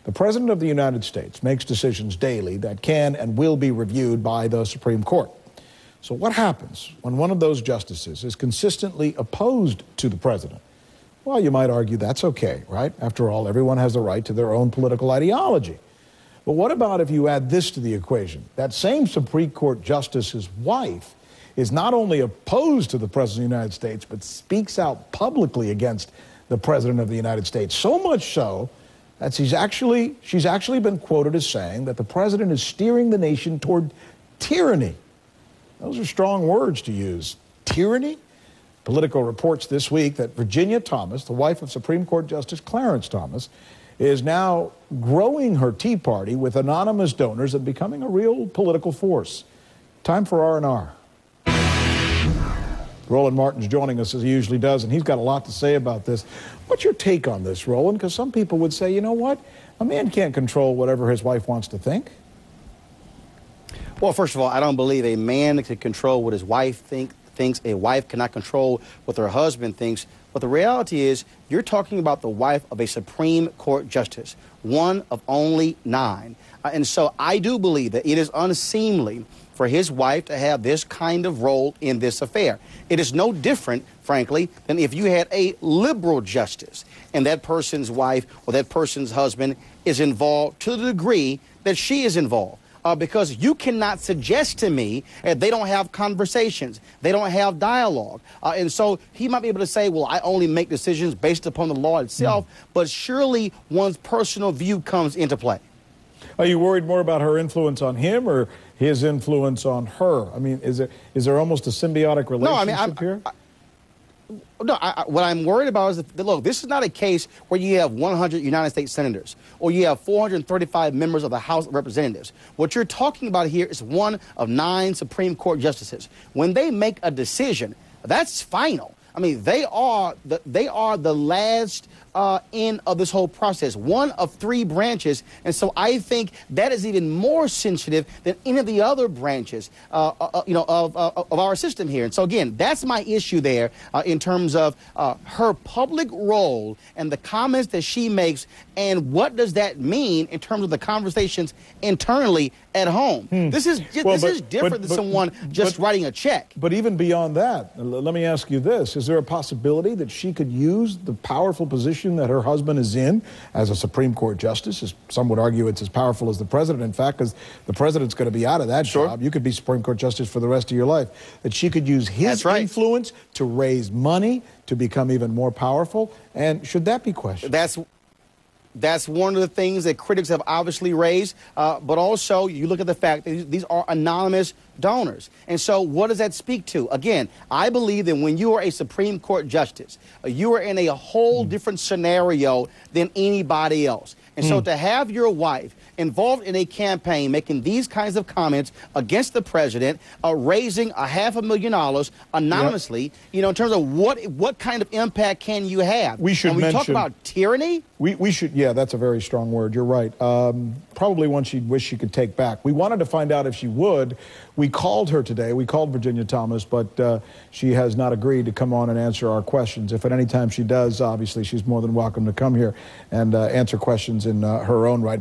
The President of the United States makes decisions daily that can and will be reviewed by the Supreme Court. So what happens when one of those justices is consistently opposed to the President? Well, you might argue that's okay, right? After all, everyone has the right to their own political ideology. But what about if you add this to the equation? That same Supreme Court justice's wife is not only opposed to the President of the United States, but speaks out publicly against the President of the United States. So much so that she's actually been quoted as saying that the President is steering the nation toward tyranny. Those are strong words to use. Tyranny? Politico reports this week that Virginia Thomas, the wife of Supreme Court Justice Clarence Thomas, is now growing her Tea Party with anonymous donors and becoming a real political force. Time for R&R. Roland Martin's joining us as he usually does, and he's got a lot to say about this. What's your take on this, Roland? Because some people would say, you know what? A man can't control whatever his wife wants to think. Well, first of all, I don't believe a man can control what his wife thinks. A wife cannot control what her husband thinks. But the reality is, you're talking about the wife of a Supreme Court justice, one of only 9. And so I do believe that it is unseemly for his wife to have this kind of role in this affair. It is no different, frankly, than if you had a liberal justice and that person's wife or that person's husband is involved to the degree that she is involved. Because you cannot suggest to me that they don't have conversations, they don't have dialogue. And so he might be able to say, well, I only make decisions based upon the law itself, but surely one's personal view comes into play. Are you worried more about her influence on him or his influence on her? I mean, is there almost a symbiotic relationship here? What I'm worried about is that, look, this is not a case where you have 100 United States senators or you have 435 members of the House of Representatives. What you're talking about here is one of 9 Supreme Court justices. When they make a decision, that's final. I mean, they are the last end of this whole process, one of 3 branches. And so I think that is even more sensitive than any of the other branches, of our system here. And so, again, that's my issue there in terms of her public role and the comments that she makes. And what does that mean in terms of the conversations internally at home? This is different than someone just writing a check. But even beyond that, let me ask you this. Is there a possibility that she could use the powerful position that her husband is in as a Supreme Court justice? Some would argue it's as powerful as the president. In fact, because the president's going to be out of that job. You could be Supreme Court justice for the rest of your life. That she could use his influence to raise money, to become even more powerful. And should that be questioned? That's one of the things that critics have obviously raised, but also you look at the fact that these are anonymous donors. And so what does that speak to? Again, I believe that when you are a Supreme Court justice, you are in a whole different scenario than anybody else. And so to have your wife involved in a campaign making these kinds of comments against the president, raising $500,000 anonymously, you know, in terms of what kind of impact can you have? We should mention, talk about tyranny. We should, yeah, that's a very strong word. You're right. Probably one she'd wish she could take back. We wanted to find out if she would. We called her today. We called Virginia Thomas, but she has not agreed to come on and answer our questions. If at any time she does, obviously she's more than welcome to come here and answer questions in her own right.